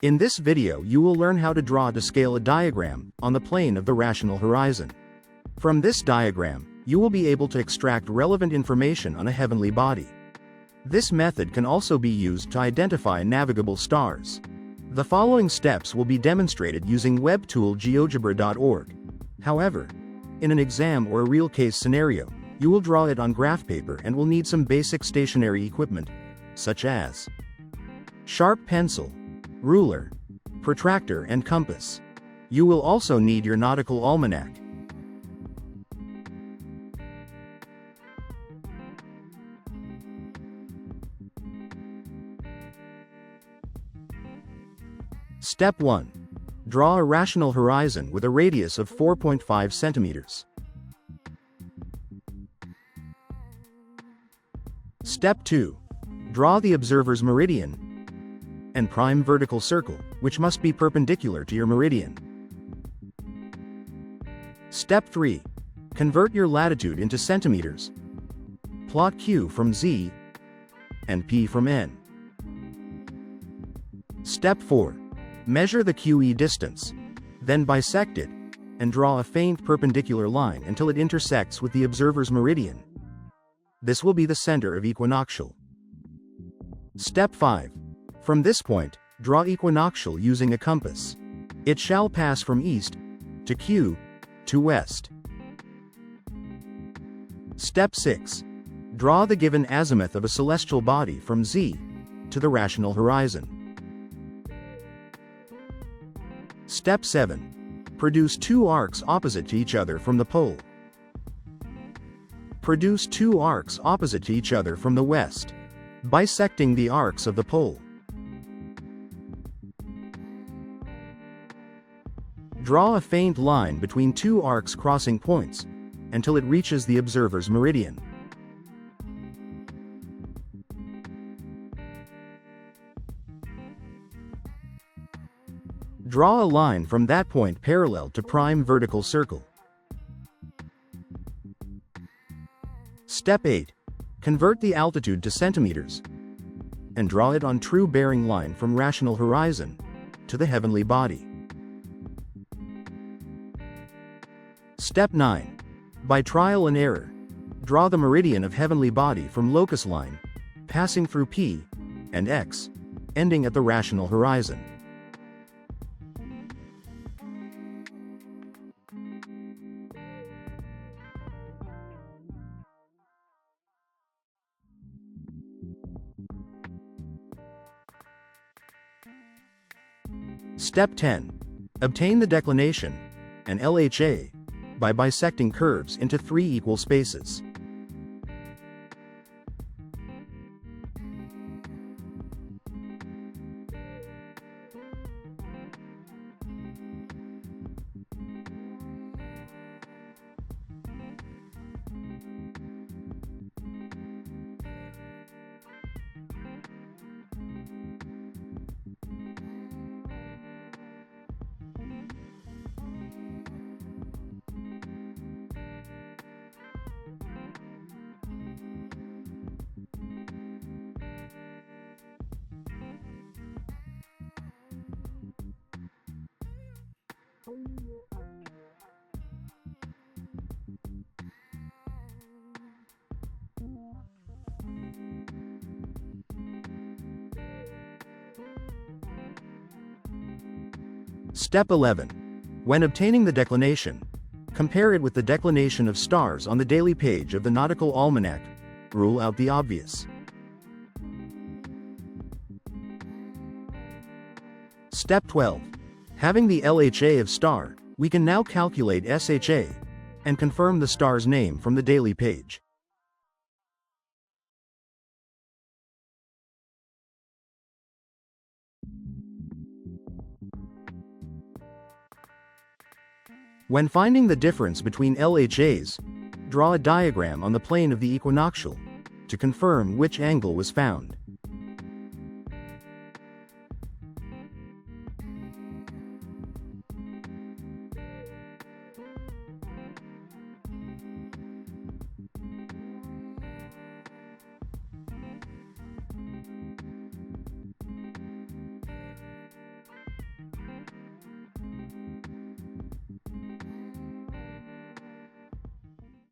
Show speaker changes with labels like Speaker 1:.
Speaker 1: In this video you will learn how to draw to scale a diagram on the plane of the rational horizon. From this diagram, you will be able to extract relevant information on a heavenly body. This method can also be used to identify navigable stars. The following steps will be demonstrated using webtool GeoGebra.org. However, in an exam or a real case scenario, you will draw it on graph paper and will need some basic stationary equipment, such as sharp pencil, ruler, protractor and compass. You will also need your nautical almanac. Step 1. Draw a rational horizon with a radius of 4.5 centimeters. Step 2. Draw the observer's meridian and prime vertical circle, which must be perpendicular to your meridian. Step 3. Convert your latitude into centimeters. Plot Q from Z and P from N. Step 4. Measure the QE distance, then bisect it, and draw a faint perpendicular line until it intersects with the observer's meridian. This will be the center of equinoctial. Step 5. From this point, draw equinoctial using a compass. It shall pass from east to Q to west. Step 6. Draw the given azimuth of a celestial body from Z to the rational horizon. Step 7. Produce two arcs opposite to each other from the pole. Produce two arcs opposite to each other from the west, bisecting the arcs of the pole. Draw a faint line between two arcs crossing points until it reaches the observer's meridian. Draw a line from that point parallel to prime vertical circle. Step 8. Convert the altitude to centimeters and draw it on true bearing line from rational horizon to the heavenly body. Step 9. By trial and error, draw the meridian of heavenly body from locus line, passing through P and X, ending at the rational horizon. Step 10. Obtain the declination and LHA by bisecting curves into 3 equal spaces. Step 11. When obtaining the declination, compare it with the declination of stars on the daily page of the Nautical Almanac. Rule out the obvious. Step 12. Having the LHA of star, we can now calculate SHA and confirm the star's name from the daily page. When finding the difference between LHAs, draw a diagram on the plane of the equinoctial to confirm which angle was found.